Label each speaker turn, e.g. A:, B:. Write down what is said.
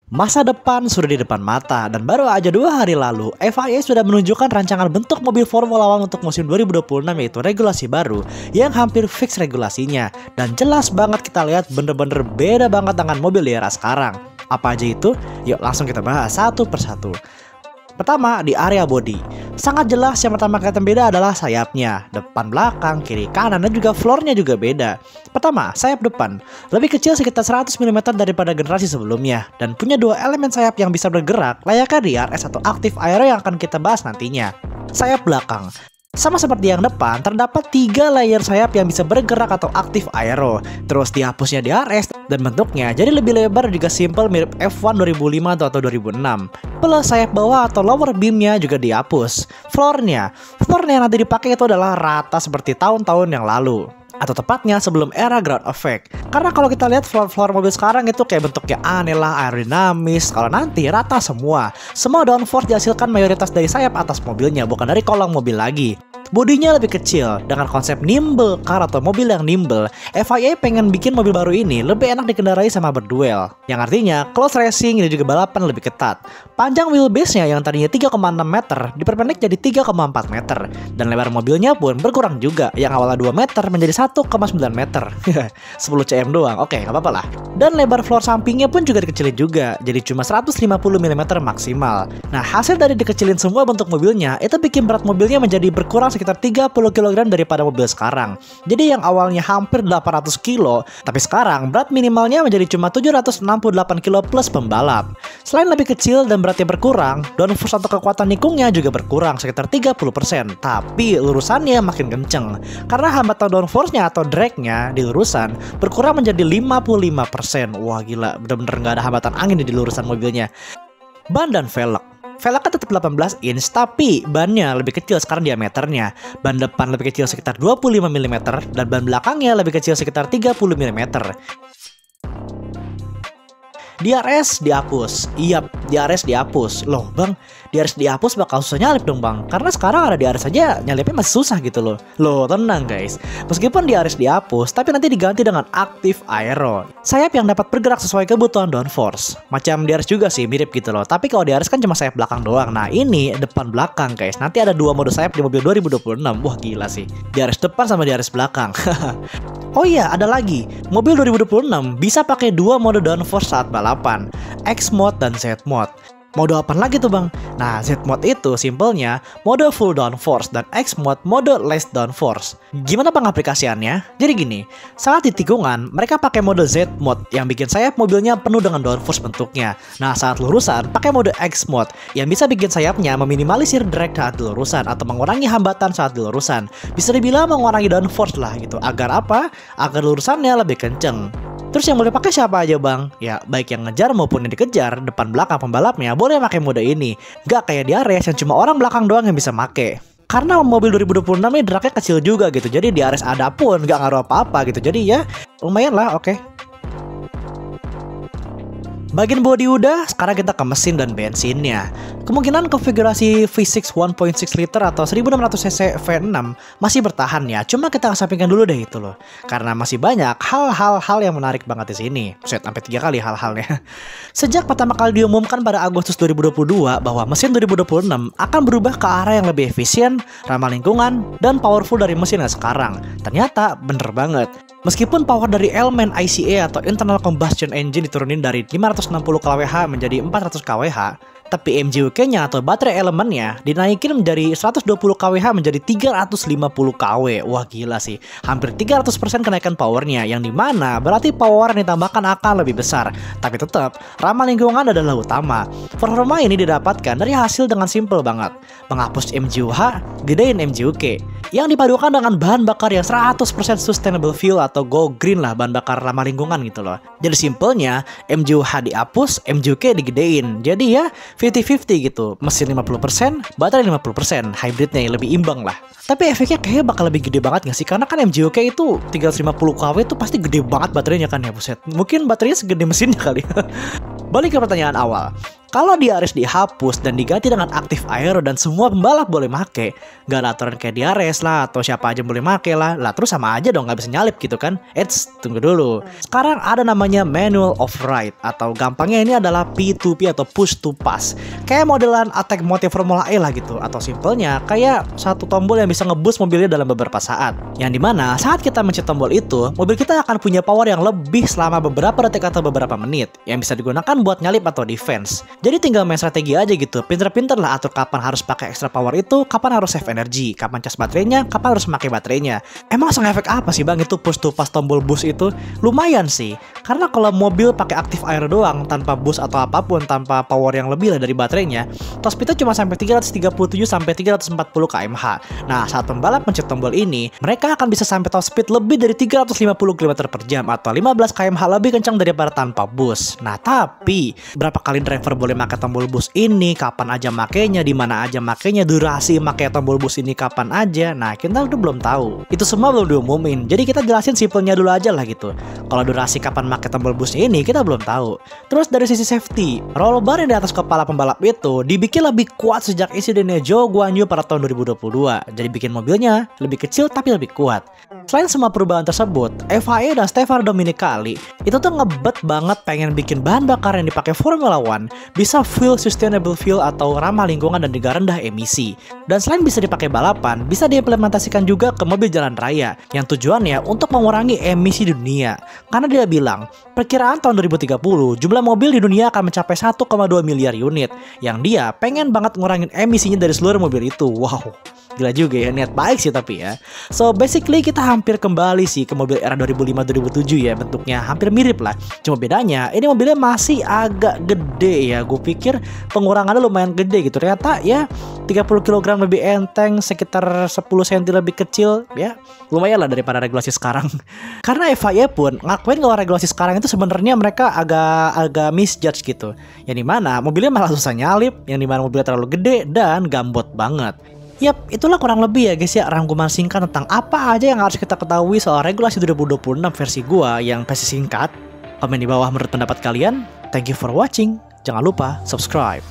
A: Masa depan sudah di depan mata dan baru aja 2 hari lalu FIA sudah menunjukkan rancangan bentuk mobil Formula One untuk musim 2026 yaitu regulasi baru yang hampir fix regulasinya dan jelas banget kita lihat bener-bener beda banget dengan mobil di era sekarang. Apa aja itu? Yuk langsung kita bahas satu persatu. Pertama, di area bodi. Sangat jelas yang pertama kelihatan beda adalah sayapnya. Depan, belakang, kiri, kanan, dan juga floornya juga beda. Pertama, sayap depan. Lebih kecil sekitar 100 mm daripada generasi sebelumnya. Dan punya 2 elemen sayap yang bisa bergerak, layaknya DRS atau Active Aero yang akan kita bahas nantinya. Sayap belakang. Sama seperti yang depan, terdapat 3 layer sayap yang bisa bergerak atau Active Aero. Terus dihapusnya DRS dan bentuknya jadi lebih lebar juga simple mirip F1 2005 atau 2006. Plus sayap bawah atau lower beamnya juga dihapus. Floornya yang nanti dipakai itu adalah rata seperti tahun-tahun yang lalu. Atau tepatnya sebelum era ground effect. Karena kalau kita lihat floor mobil sekarang itu kayak bentuknya aneh lah, aerodinamis. Kalau nanti rata semua. Semua downforce dihasilkan mayoritas dari sayap atas mobilnya, bukan dari kolong mobil lagi. Bodinya lebih kecil dengan konsep nimble car atau mobil yang nimble. FIA pengen bikin mobil baru ini lebih enak dikendarai sama berduel. Yang artinya close racing dan juga balapan lebih ketat. Panjang wheelbase-nya yang tadinya 3,6 meter diperpendek jadi 3,4 meter. Dan lebar mobilnya pun berkurang juga. Yang awalnya 2 meter menjadi 1,9 meter. 10 cm doang. Oke, nggak apa-apa lah. Dan lebar floor sampingnya pun juga dikecilin juga. Jadi cuma 150 mm maksimal. Nah, hasil dari dikecilin semua bentuk mobilnya itu bikin berat mobilnya menjadi berkurang sekitar 30 kg daripada mobil sekarang. Jadi yang awalnya hampir 800 kg, tapi sekarang berat minimalnya menjadi cuma 768 kg plus pembalap. Selain lebih kecil dan beratnya berkurang, downforce atau kekuatan nikungnya juga berkurang sekitar 30%. Tapi lurusannya makin kenceng. Karena hambatan downforce-nya atau drag-nya di lurusan berkurang menjadi 55%. Wah gila, bener-bener gak ada hambatan angin di lurusan mobilnya. Ban dan velg. Velgnya tetap 18 inch, tapi bannya lebih kecil sekarang diameternya. Ban depan lebih kecil sekitar 25 mm, dan ban belakangnya lebih kecil sekitar 30 mm. DRS dihapus. Iya, DRS dihapus. Loh bang, DRS dihapus bakal susah nyalip dong bang. Karena sekarang ada DRS aja nyalipnya masih susah gitu loh. Loh tenang guys, meskipun DRS dihapus, tapi nanti diganti dengan Active Aero. Sayap yang dapat bergerak sesuai kebutuhan downforce. Macam DRS juga sih, mirip gitu loh. Tapi kalau DRS kan cuma sayap belakang doang. Nah ini depan belakang guys. Nanti ada 2 mode sayap di mobil 2026. Wah gila sih, DRS depan sama DRS belakang. Oh iya, ada lagi. Mobil 2026 bisa pakai 2 mode downforce saat balapan, X mode dan Z mode. Mode apa lagi tuh bang? Nah, Z mode itu simpelnya mode full downforce dan X mode mode less downforce. Gimana pengaplikasiannya? Jadi gini, saat di tikungan mereka pakai mode Z mode yang bikin sayap mobilnya penuh dengan downforce bentuknya. Nah, saat lurusan pakai mode X mode yang bisa bikin sayapnya meminimalisir drag saat di lurusan atau mengurangi hambatan saat di lurusan. Bisa dibilang mengurangi downforce lah gitu. Agar apa? Agar lurusannya lebih kenceng. Terus yang boleh pakai siapa aja bang? Ya baik yang ngejar maupun yang dikejar, depan belakang pembalapnya boleh pakai mode ini. Gak kayak di DRS yang cuma orang belakang doang yang bisa make. Karena mobil 2026 ini dragnya kecil juga gitu. Jadi DRS ada pun gak ngaruh apa-apa gitu. Jadi ya lumayan lah, oke. Bagian bodi udah, sekarang kita ke mesin dan bensinnya. Kemungkinan konfigurasi V6 1.6 liter atau 1600cc V6 masih bertahan ya. Cuma kita kesampingkan dulu deh itu loh. Karena masih banyak hal-hal yang menarik banget di sini. Sampai 3 kali hal-halnya. Sejak pertama kali diumumkan pada Agustus 2022 bahwa mesin 2026 akan berubah ke arah yang lebih efisien, ramah lingkungan, dan powerful dari mesin yang sekarang. Ternyata bener banget. Meskipun power dari elemen ICE atau Internal Combustion Engine diturunin dari 560 kWh menjadi 400 kWh, tapi MGUK-nya atau baterai elemennya dinaikin menjadi 120 kWh menjadi 350 kW. Wah gila sih, hampir 300% kenaikan powernya, yang dimana berarti power yang ditambahkan akan lebih besar. Tapi tetap, ramah lingkungan adalah utama. Performa ini didapatkan dari hasil dengan simple banget. Menghapus MGUH, gedein MGUK, yang dipadukan dengan bahan bakar yang 100% sustainable fuel atau go green lah, bahan bakar ramah lingkungan gitu loh. Jadi simpelnya, MGUH dihapus, MGUK digedein. Jadi ya 50-50 gitu, mesin 50%, baterai 50%, hybridnya yang lebih imbang lah. Tapi efeknya kayaknya bakal lebih gede banget gak sih? Karena kan MGUK itu 350 kW itu pasti gede banget baterainya kan ya, buset. Mungkin baterainya segede mesinnya kali. Balik ke pertanyaan awal. Kalau DRS dihapus dan diganti dengan aktif aero dan semua pembalap boleh make, gak ada aturan kayak DRS lah atau siapa aja boleh make lah terus sama aja dong gak bisa nyalip gitu kan. Tunggu dulu. Sekarang ada namanya manual override atau gampangnya ini adalah P2P atau push to pass. Kayak modelan attack mode Formula E lah gitu, atau simpelnya kayak satu tombol yang bisa ngeboost mobilnya dalam beberapa saat. Yang dimana saat kita mencet tombol itu, mobil kita akan punya power yang lebih selama beberapa detik atau beberapa menit yang bisa digunakan buat nyalip atau defense. Jadi tinggal main strategi aja gitu. Pinter-pinter lah atur kapan harus pakai extra power itu, kapan harus save energi, kapan cas baterainya, kapan harus pakai baterainya. Emang efek apa sih bang itu push to pass tombol boost itu? Lumayan sih. Karena kalau mobil pakai aktif air doang tanpa boost atau apapun, tanpa power yang lebih lah dari baterainya, top speednya cuma sampai 337 sampai 340 km/h. Nah, saat pembalap mencet tombol ini, mereka akan bisa sampai top speed lebih dari 350 km/jam atau 15 km/h lebih kencang daripada tanpa boost. Nah, tapi berapa kali driver boleh pakai tombol boost ini, kapan aja makainya, di mana aja makainya, durasi pakai tombol boost ini kapan aja. Nah, kita udah belum tahu. Itu semua belum diumumin. Jadi kita jelasin simpelnya dulu aja lah gitu. Kalau durasi kapan pakai tombol boost ini kita belum tahu. Terus dari sisi safety, roll bar yang di atas kepala pembalap itu dibikin lebih kuat sejak insidennya Zhou Guanyu pada tahun 2022. Jadi bikin mobilnya lebih kecil tapi lebih kuat. Selain semua perubahan tersebut, FIA dan Stefano Domenicali itu tuh ngebet banget pengen bikin bahan bakar yang dipakai Formula One bisa fuel sustainable fuel atau ramah lingkungan dan juga rendah emisi. Dan selain bisa dipakai balapan, bisa diimplementasikan juga ke mobil jalan raya yang tujuannya untuk mengurangi emisi dunia. Karena dia bilang, perkiraan tahun 2030 jumlah mobil di dunia akan mencapai 1,2 miliar unit yang dia pengen banget ngurangin emisinya dari seluruh mobil itu. Wow. Gila juga ya, niat baik sih tapi ya. So basically kita hampir kembali sih ke mobil era 2005-2007 ya. Bentuknya hampir mirip lah. Cuma bedanya ini mobilnya masih agak gede ya. Gue pikir pengurangannya lumayan gede gitu. Ternyata ya 30 kg lebih enteng, sekitar 10 cm lebih kecil ya. Lumayan lah daripada regulasi sekarang. Karena FIA pun ngakuin kalau regulasi sekarang itu sebenarnya mereka agak misjudge gitu. Yang dimana mobilnya malah susah nyalip, yang dimana mobilnya terlalu gede dan gambot banget. Yap, itulah kurang lebih ya guys ya rangkuman singkat tentang apa aja yang harus kita ketahui soal regulasi 2026 versi gua yang versi singkat. Komen di bawah menurut pendapat kalian. Thank you for watching. Jangan lupa subscribe.